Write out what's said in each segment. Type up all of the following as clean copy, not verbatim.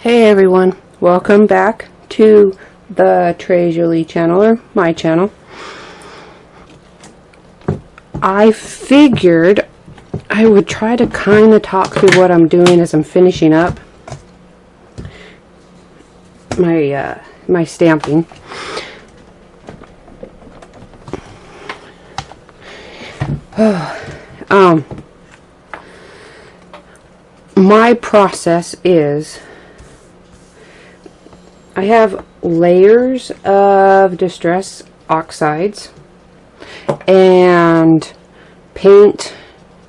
Hey everyone, welcome back to the Tres Jolie channel, or my channel. I figured I would try to kind of talk through what I'm doing as I'm finishing up my stamping. My process is I have layers of distress oxides and paint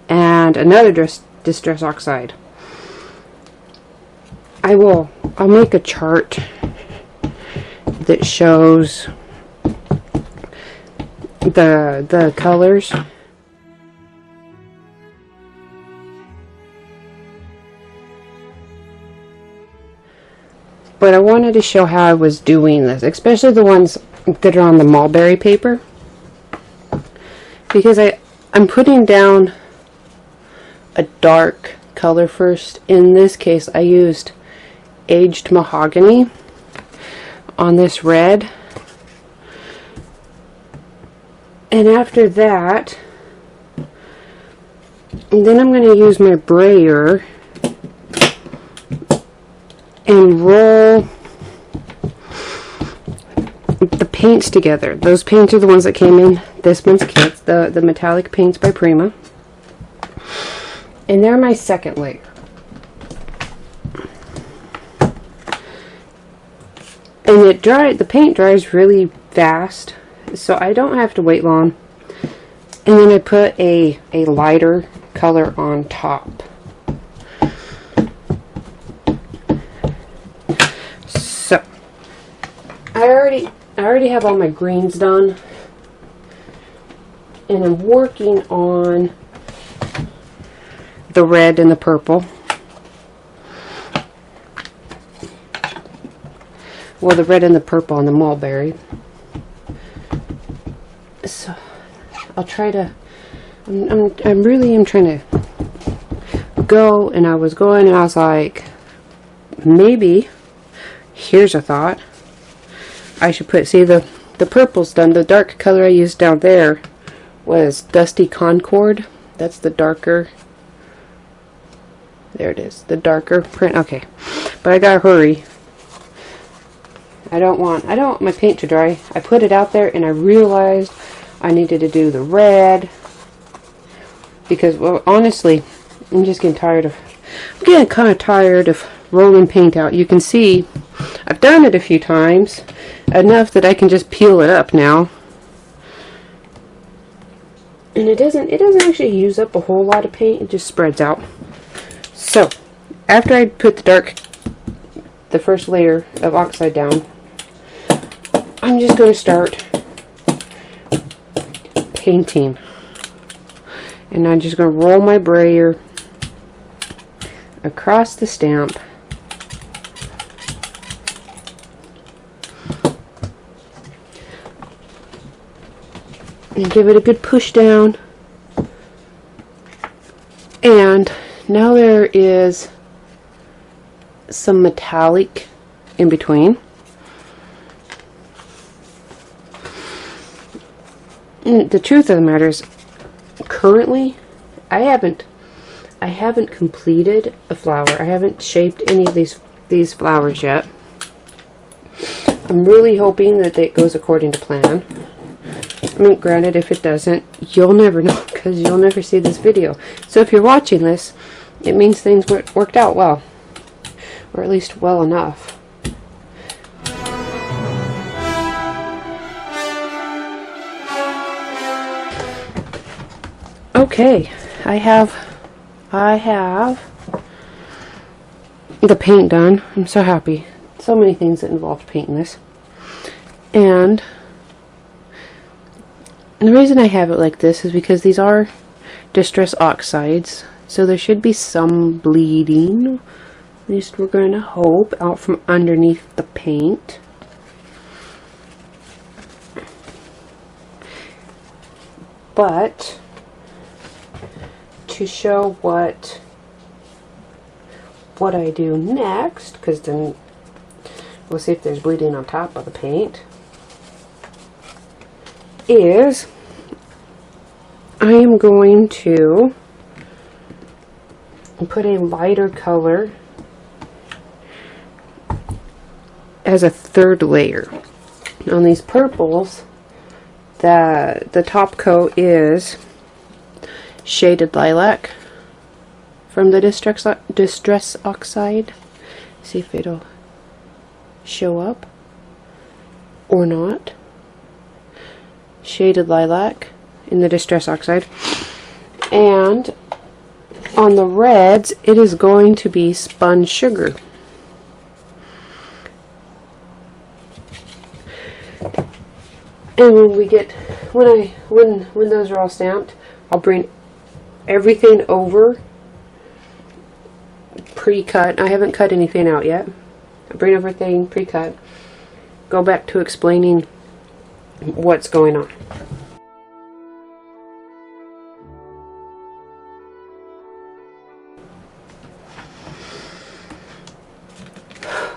and another distress oxide. I'll make a chart that shows the colors. But I wanted to show how I was doing this, especially the ones that are on the mulberry paper, because I'm putting down a dark color first. In this case, I used aged mahogany on this red, and after that, and then I'm going to use my brayer and roll the paints together. Those paints are the ones that came in this month's kit, the metallic paints by Prima. And they're my second layer. And the paint dries really fast, so I don't have to wait long. And then I put a lighter color on top. So I already have all my greens done, and I'm working on the red and the purple. Well, the red and the purple on the mulberry. So I'll try to. I really am trying to go, and I was going, and I was like, maybe. Here's a thought. I should put, see, the purple's done. The dark color I used down there was Dusty Concord. That's the darker. There it is. The darker print. Okay. But I gotta hurry. I don't want my paint to dry. I put it out there and I realized I needed to do the red. Because, well, honestly, I'm getting kind of tired of rolling paint out. You can see I've done it a few times, enough that I can just peel it up now. And it doesn't actually use up a whole lot of paint, it just spreads out. So, after I put the first layer of oxide down, I'm just going to start painting. And I'm just going to roll my brayer across the stamp. And give it a good push down. And now there is some metallic in between. And the truth of the matter is, currently, I haven't completed a flower. I haven't shaped any of these flowers yet. I'm really hoping that it goes according to plan. I mean, granted, if it doesn't, you'll never know, because you'll never see this video. So if you're watching this, it means things worked out well, or at least well enough. Okay, I have the paint done. I'm so happy. So many things that involved painting this. And the reason I have it like this is because these are distress oxides, so there should be some bleeding. At least we're going to hope, out from underneath the paint. But to show what what I do next, because then we'll see if there's bleeding on top of the paint, is I am going to put a lighter color as a third layer. On these purples, the top coat is Shaded Lilac from the Distress Oxide. See if it'll show up or not. Shaded Lilac in the Distress Oxide. And on the reds, it is going to be Spun Sugar. And when we get, when those are all stamped, I'll bring everything over pre-cut. I haven't cut anything out yet. I'll bring everything pre-cut. Go back to explaining what's going on.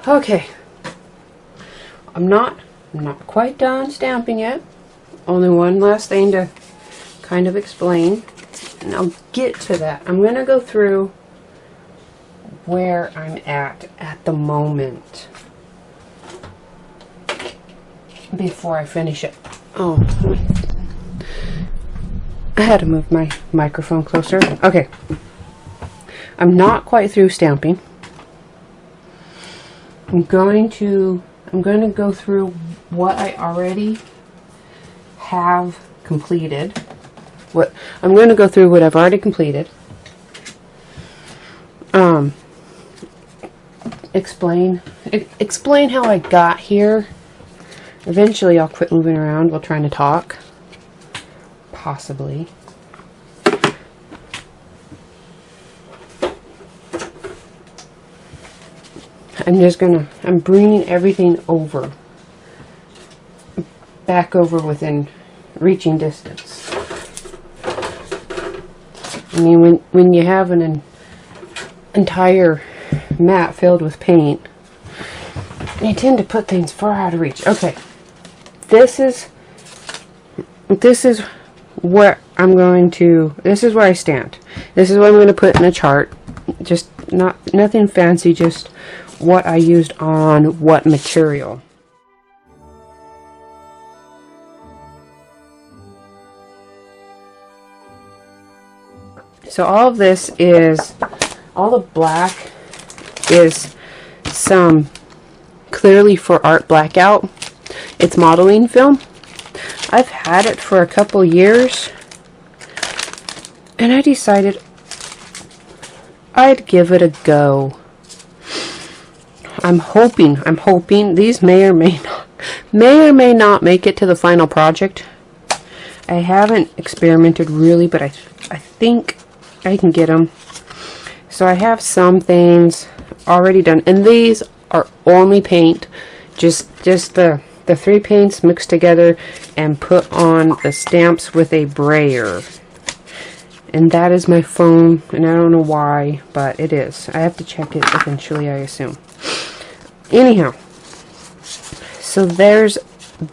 Okay. I'm not quite done stamping yet. Only one last thing to kind of explain, and I'll get to that. I'm going to go through where I'm at the moment before I finish it. Oh, I had to move my microphone closer. Okay. I'm not quite through stamping. I'm going to go through what I already have completed. I'm going to go through what I've already completed. Explain how I got here. Eventually I'll quit moving around while trying to talk. Possibly. I'm bringing everything over. Back over within reaching distance. I mean, when you have an entire mat filled with paint, you tend to put things far out of reach. Okay. This is where I'm going to, this is where I stand. This is what I'm going to put in a chart. Just nothing fancy, just what I used on what material. So all of this is, all the black is some Clearly for Art Blackout. It's modeling film. I've had it for a couple years, and I decided I'd give it a go. I'm hoping these may or may not make it to the final project. I haven't experimented really, but I think I can get them. So I have some things already done, and these are only paint, just the 3 paints mixed together and put on the stamps with a brayer. And that is my foam, and I don't know why, but it is. I have to check it eventually, I assume. Anyhow, so there's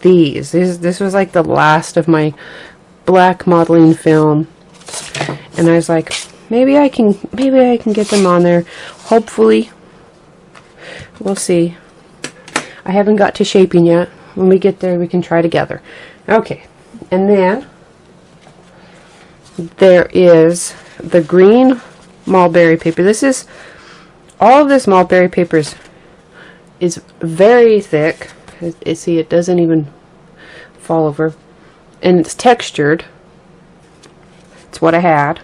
these. This was like the last of my black modeling film, and I was like, maybe I can get them on there. Hopefully, we'll see. I haven't got to shaping yet. When we get there, we can try together. Okay, and then there is the green mulberry paper. This is, all of this mulberry paper is very thick. See, it doesn't even fall over. And it's textured. It's what I had.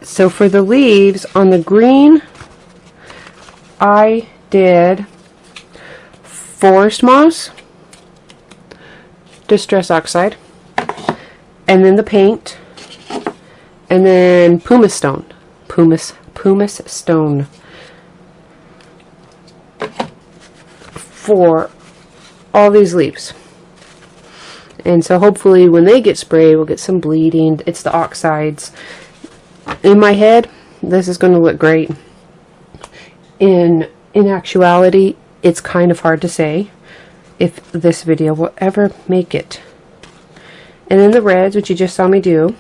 So for the leaves, on the green, I did Forest Moss, Distress Oxide, and then the paint, and then pumice stone. Pumice stone. For all these leaves. And so hopefully when they get sprayed, we'll get some bleeding. It's the oxides. In my head, this is going to look great. in actuality, it's kind of hard to say if this video will ever make it. And then the reds, which you just saw me do,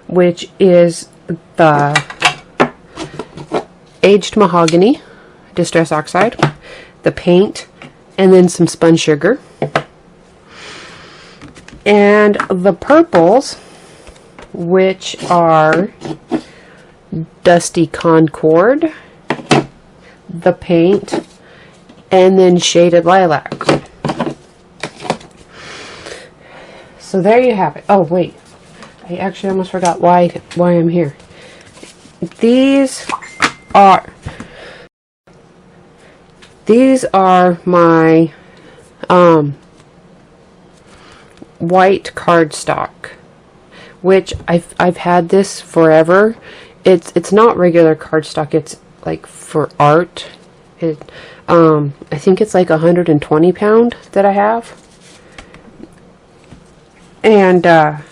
which is the aged mahogany, distress oxide, the paint, and then some spun sugar. And the purples, which are Dusty Concord, the paint, and then shaded lilac. So there you have it. Oh wait, I actually almost forgot why I'm here. These are my white cardstock, which I've had this forever. It's not regular cardstock. It's like for art. I think it's like 120 pound that I have. And I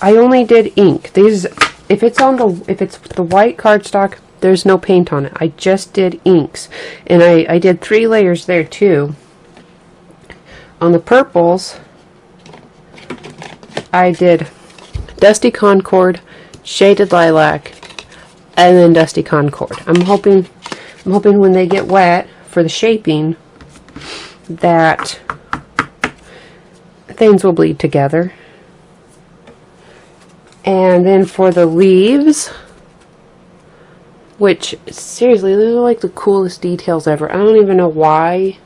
only did ink. These, if it's the white cardstock, there's no paint on it. I just did inks, and I did 3 layers there too. On the purples, I did Dusty Concord, shaded lilac, and then Dusty Concord. I'm hoping when they get wet for the shaping that things will bleed together. And then for the leaves, which seriously, these are like the coolest details ever. I don't even know why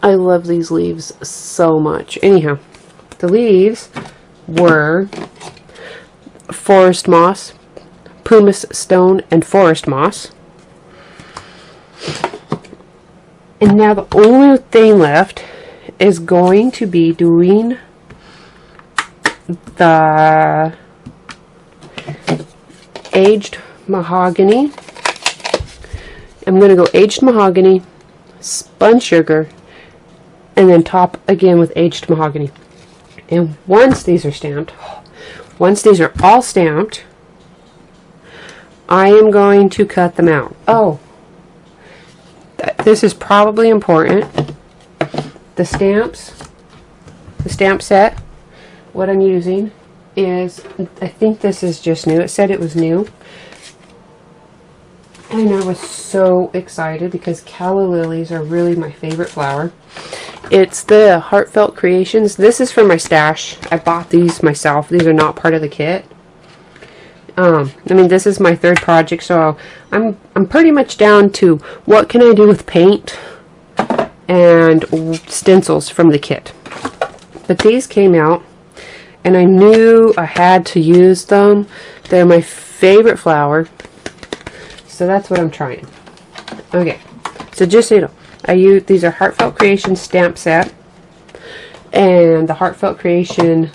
I love these leaves so much. Anyhow, the leaves were forest moss, pumice stone, and forest moss. And now the only thing left is going to be doing the aged mahogany. I'm going to go aged mahogany, spun sugar, and then top again with aged mahogany. And once these are stamped, once these are all stamped, I am going to cut them out. Oh, this is probably important. The stamps, the stamp set, what I'm using is, I think this is just new. It said it was new. And I was so excited because calla lilies are really my favorite flower. It's the Heartfelt Creations. This is from my stash. I bought these myself. These are not part of the kit. I mean, this is my 3rd project, so I'm pretty much down to what can I do with paint and stencils from the kit. But these came out, and I knew I had to use them. They're my favorite flower, so that's what I'm trying. Okay, so just so you know, these are Heartfelt Creation stamp set, and the Heartfelt Creation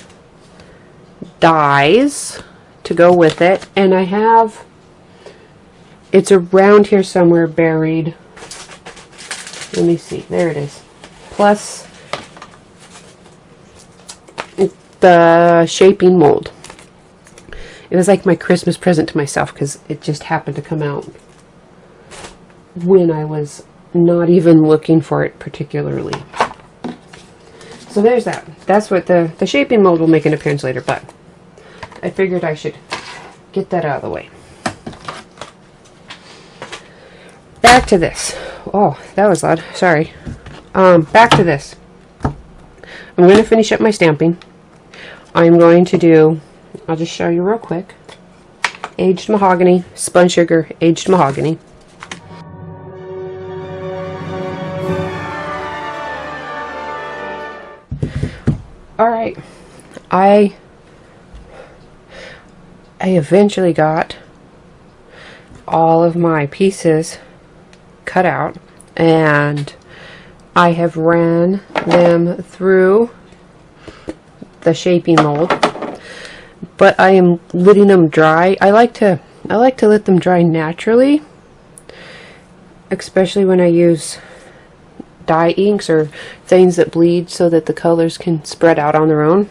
dies to go with it, and I have, it's around here somewhere buried. Let me see, there it is. Plus the shaping mold. It was like my Christmas present to myself because it just happened to come out when I was not even looking for it particularly. So there's that. That's what the shaping mold will make an appearance later, but I figured I should get that out of the way. Back to this. Oh, that was loud. Sorry. Back to this. I'm going to finish up my stamping. I'm going to do, I'll just show you real quick. Aged mahogany, spun sugar, aged mahogany. Alright. I eventually got all of my pieces cut out, and I have ran them through the shaping mold, but I am letting them dry. I like to let them dry naturally, especially when I use dye inks or things that bleed so that the colors can spread out on their own.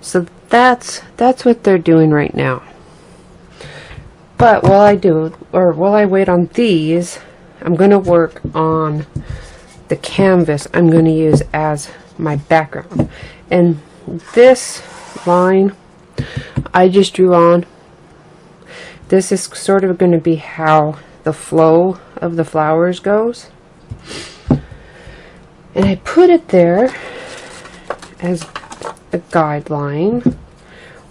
So that's what they're doing right now. But while I wait on these, I'm going to work on the canvas I'm going to use as my background. And this line I just drew on. This is sort of going to be how the flow of the flowers goes. And I put it there as a guideline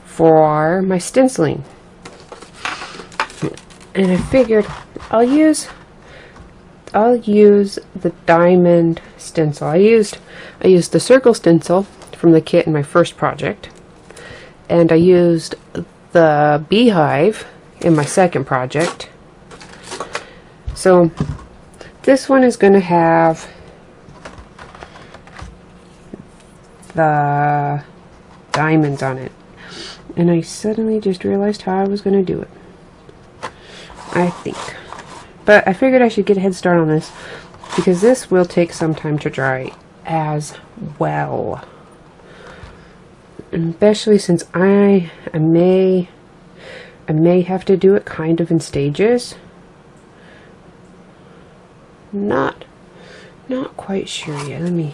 for my stenciling. And I figured I'll use the diamond stencil. I used the circle stencil from the kit in my first project, and I used the beehive in my second project. So this one is going to have the diamonds on it, and I suddenly just realized how I was going to do it, I think. But I figured I should get a head start on this because this will take some time to dry as well, and especially since I may have to do it kind of in stages. Not quite sure yet.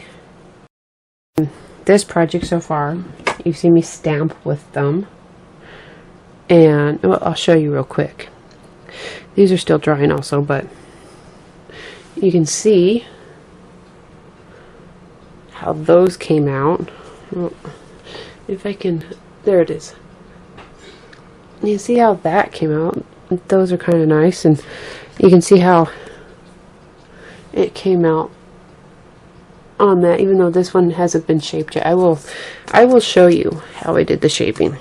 This project so far, you see me stamp with them, and well, I'll show you real quick. These are still drying also, but you can see how those came out. Well, if I can, there it is. You see how that came out? Those are kind of nice, and you can see how it came out on that, even though this one hasn't been shaped yet. I will show you how I did the shaping.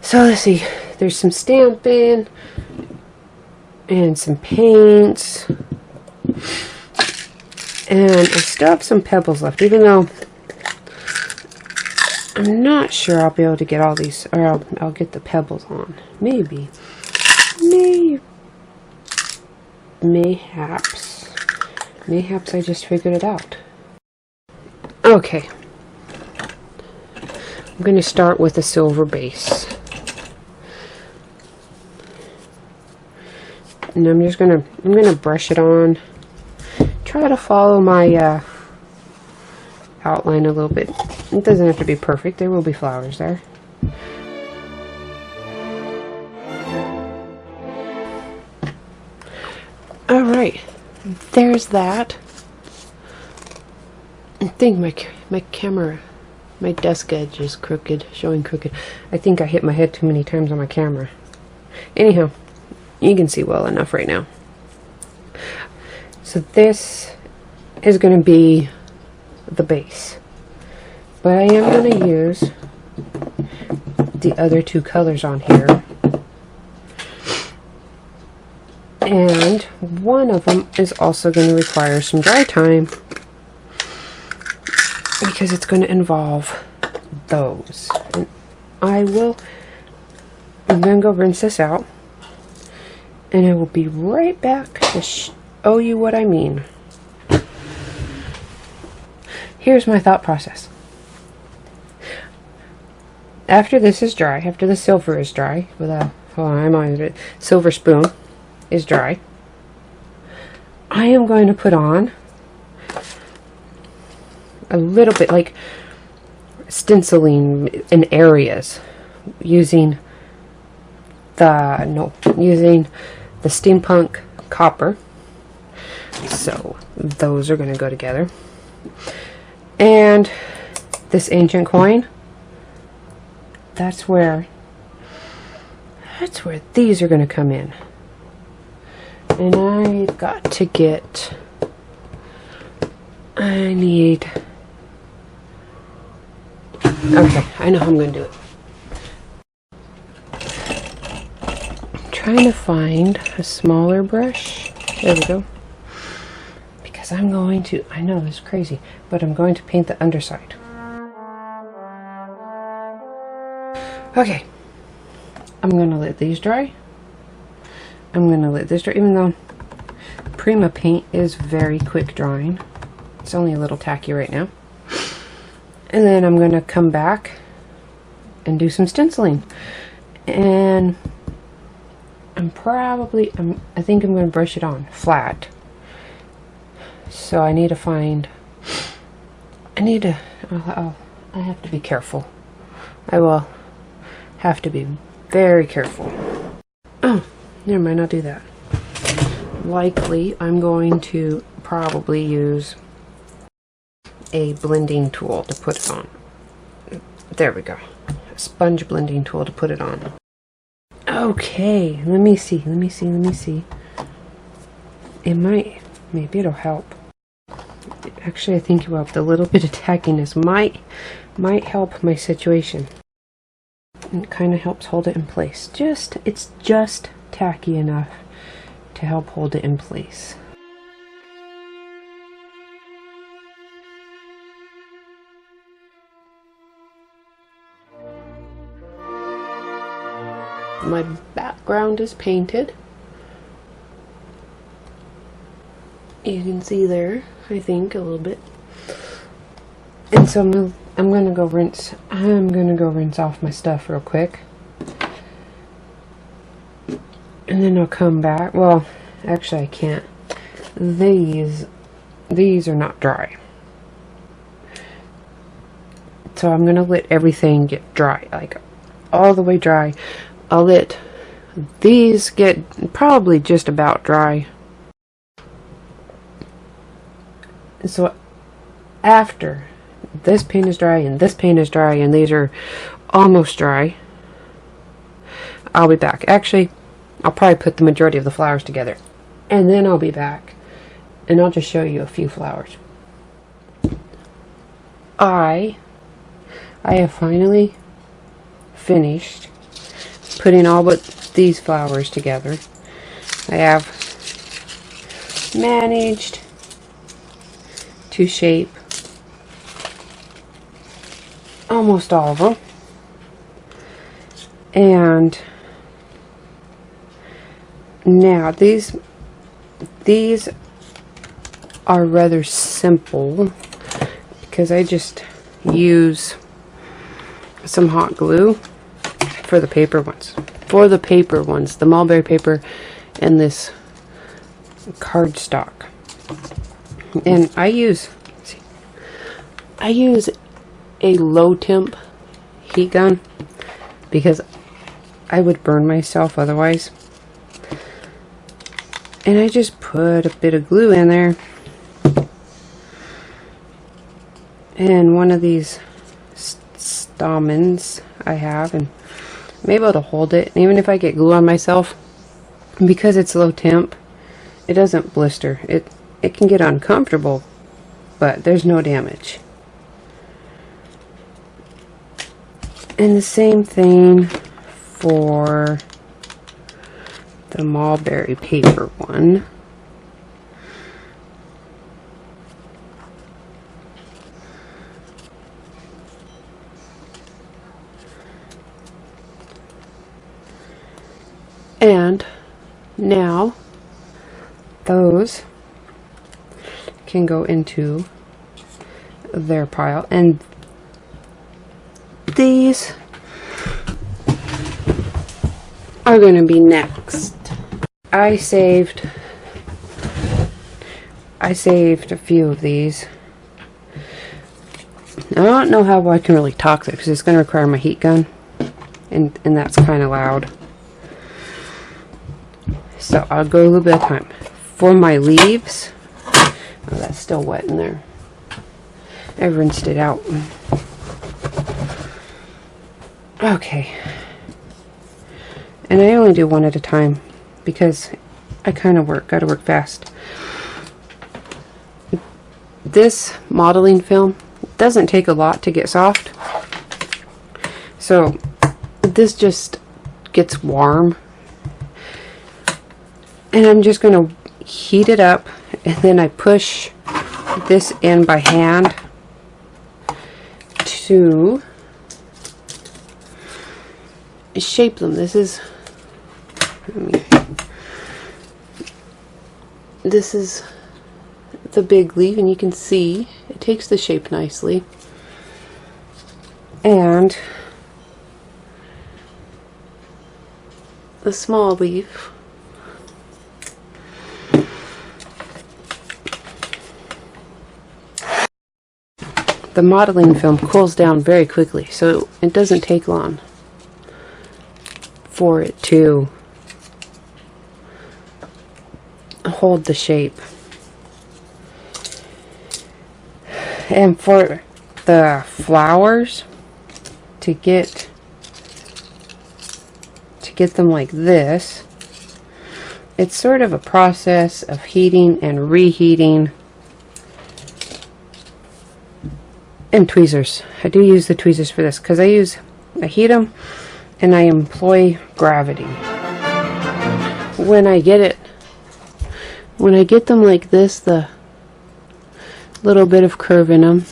So let's see, there's some stamping and some paints, and I still have some pebbles left, even though I'm not sure I'll be able to get all these, or I'll get the pebbles on. Mayhaps I just figured it out. Okay, I'm going to start with a silver base, and I'm gonna brush it on. Try to follow my outline a little bit. It doesn't have to be perfect. There will be flowers there. Alright, there's that. I think my camera, my desk edge is crooked, showing crooked. I think I hit my head too many times on my camera. Anyhow, you can see well enough right now. So this is going to be the base, but I am going to use the other two colors on here, and one of them is also going to require some dry time because it's going to involve those. And I'm going to go rinse this out, and I will be right back to show you what I mean. Here's my thought process. After this is dry, after the silver is dry, silver spoon is dry, I am going to put on a little bit like stenciling in areas using the steampunk copper. So those are going to go together. And this ancient coin, that's where these are going to come in. And I've got to get, okay, I know how I'm going to do it. I'm trying to find a smaller brush. There we go. Because I know this is crazy, but I'm going to paint the underside. Okay, I'm going to let these dry. I'm going to let this dry, even though Prima paint is very quick drying. It's only a little tacky right now. And then I'm going to come back and do some stenciling. And I think I'm going to brush it on flat. So I need to find, I have to be careful. I will have to be very careful. Oh, never mind, I'll do that. Likely, I'm going to probably use a blending tool to put it on. There we go. A sponge blending tool to put it on. Okay, let me see. It might, maybe it'll help. Actually, I think about the little bit of tackiness might help my situation. It kind of helps hold it in place. It's just tacky enough to help hold it in place. My background is painted. You can see there, I think, a little bit. And so I'm gonna go rinse off my stuff real quick. And then I'll come back. Well, actually I can't. These are not dry. So I'm gonna let everything get dry, like all the way dry. I'll let these get probably just about dry. So after this paint is dry and this paint is dry and these are almost dry, I'll be back. Actually, I'll probably put the majority of the flowers together and then I'll be back and I'll just show you a few flowers. I have finally finished putting all but these flowers together. I have managed to shape almost all of them, and now these are rather simple because I just use some hot glue for the paper ones. The mulberry paper and this cardstock. And I use a low temp heat gun because I would burn myself otherwise. And I just put a bit of glue in there. And one of these stamens I have, and I'm able to hold it. And even if I get glue on myself, because it's low temp, it doesn't blister. It can get uncomfortable, but there's no damage. And the same thing for the mulberry paper one. And now those can go into their pile, and these are going to be next. I saved a few of these. I don't know how I can really talk there because it's going to require my heat gun, and that's kind of loud. So I'll go a little bit of time. For my leaves, oh, that's still wet in there. I rinsed it out. Okay. And I only do one at a time because I kind of gotta work fast. This modeling film doesn't take a lot to get soft. So this just gets warm. And I'm just going to heat it up, and then I push this in by hand to shape them. This is the big leaf, and you can see it takes the shape nicely. And the small leaf. The modeling film cools down very quickly, so it doesn't take long for it to hold the shape. And for the flowers to get them like this, it's sort of a process of heating and reheating. And tweezers. I do use the tweezers for this because I heat them and I employ gravity. When I get them like this, the little bit of curve in them,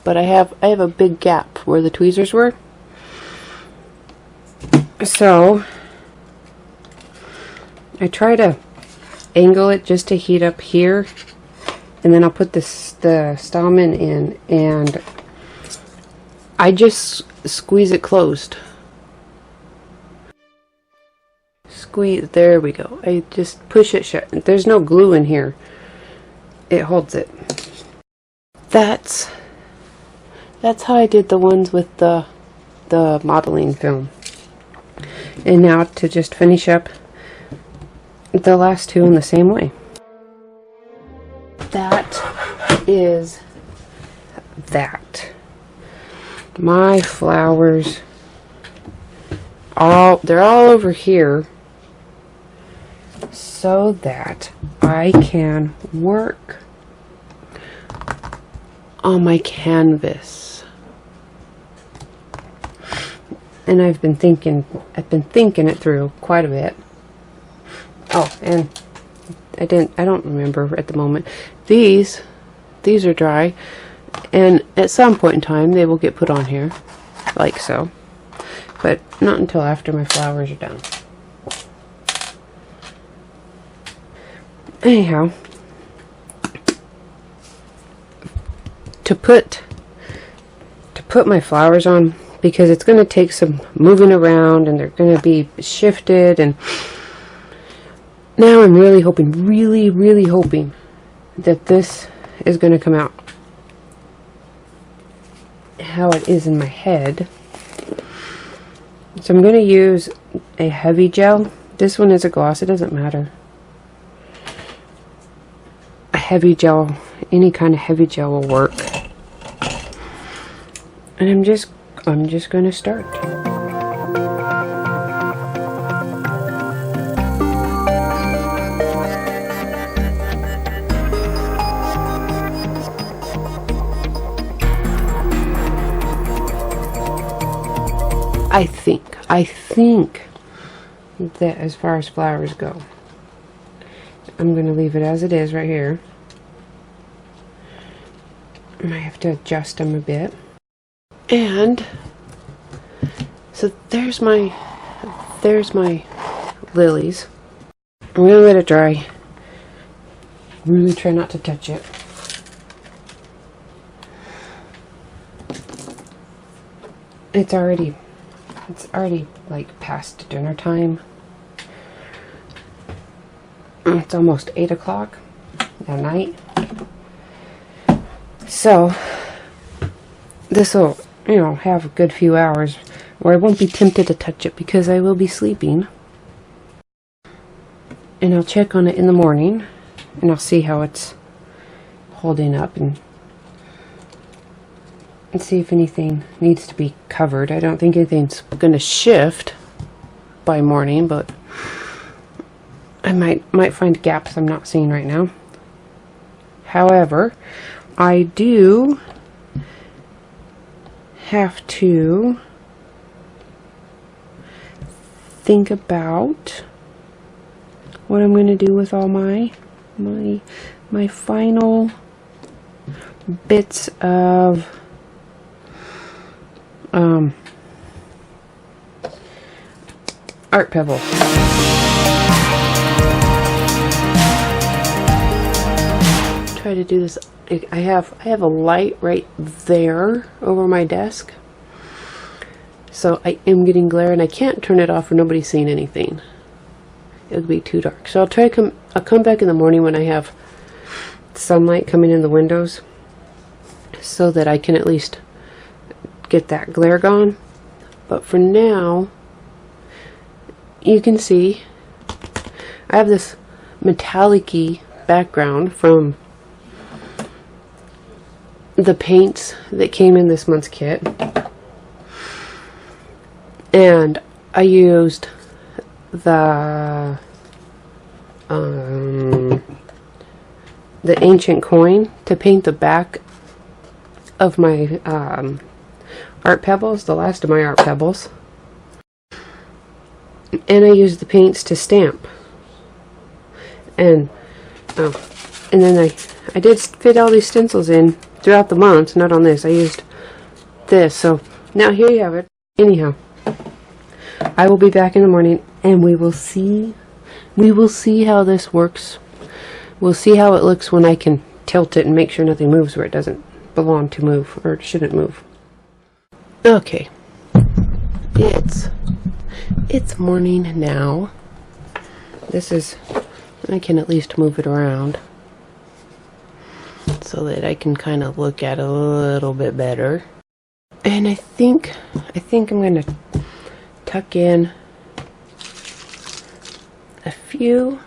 but I have a big gap where the tweezers were, so I try to angle it just to heat up here. And then I'll put the Stallman in, and I just squeeze it closed. Squeeze, there we go. I just push it shut. There's no glue in here. It holds it. That's how I did the ones with the modeling film. And now to just finish up the last two in the same way. That is that. My flowers, they're all over here so that I can work on my canvas. And I've been thinking it through quite a bit. Oh, and I don't remember at the moment. These are dry, and at some point in time they will get put on here, like so, but not until after my flowers are done. Anyhow, to put my flowers on, because it's going to take some moving around and they're going to be shifted, and now I'm really hoping, really hoping that this is going to come out how it is in my head. So I'm going to use a heavy gel. This one is a gloss, it doesn't matter. A heavy gel, any kind of heavy gel will work. And I'm just going to start. I think that as far as flowers go, I'm going to leave it as it is right here. I might have to adjust them a bit. And so there's my lilies. I'm going to let it dry. Really try not to touch it. It's already like past dinner time. It's almost 8 o'clock at night. So this will, have a good few hours where I won't be tempted to touch it because I will be sleeping. And I'll check on it in the morning and I'll see how it's holding up and see if anything needs to be covered. I don't think anything's going to shift by morning, but I might find gaps I'm not seeing right now. However, I do have to think about what I'm going to do with all my final bits of art pebbles. Try to do this. I have a light right there over my desk, So I am getting glare, and I can't turn it off or nobody's seeing anything. It would be too dark. So I'll come back in the morning when I have sunlight coming in the windows, so that I can at least get that glare gone. But for now, you can see I have this metallic-y background from the paints that came in this month's kit, and I used the ancient coin to paint the back of my art pebbles, the last of my art pebbles, and I used the paints to stamp. And then I did fit all these stencils in throughout the month, not on this. I used this. So now here you have it. Anyhow, I will be back in the morning, and we will see how this works. We'll see how it looks when I can tilt it and make sure nothing moves where it doesn't belong to move, or it shouldn't move. Okay, it's morning now. I can at least move it around so that I can kind of look at it a little bit better. And I think I'm going to tuck in a few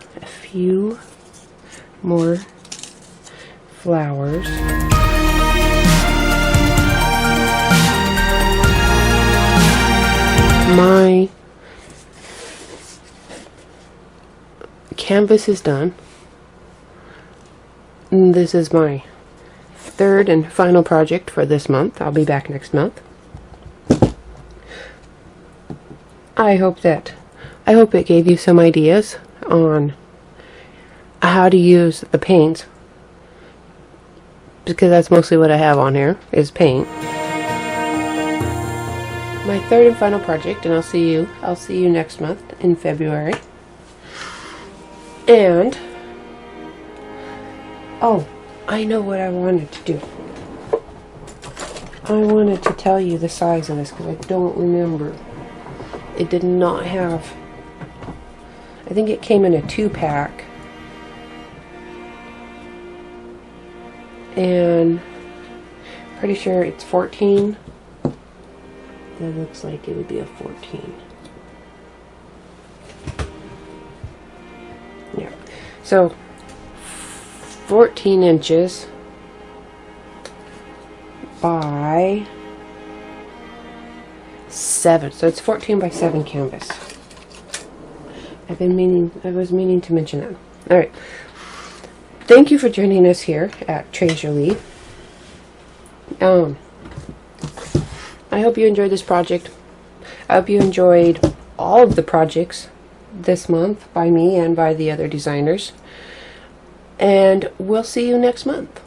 more flowers. My canvas is done. This is my third and final project for this month. I'll be back next month. I hope it gave you some ideas on how to use the paints, because that's mostly what I have on here is paint. My third and final project, and I'll see you next month in February. And oh, I know what I wanted to do. I wanted to tell you the size of this because I don't remember. It did not have, I think it came in a 2-pack. And pretty sure it's 14. That looks like it would be a 14. Yeah. So 14 inches by 7. So it's 14 by 7 canvas. I was meaning to mention that. Alright. Thank you for joining us here at Tres Jolie. I hope you enjoyed this project. I hope you enjoyed all of the projects this month by me and by the other designers. And we'll see you next month.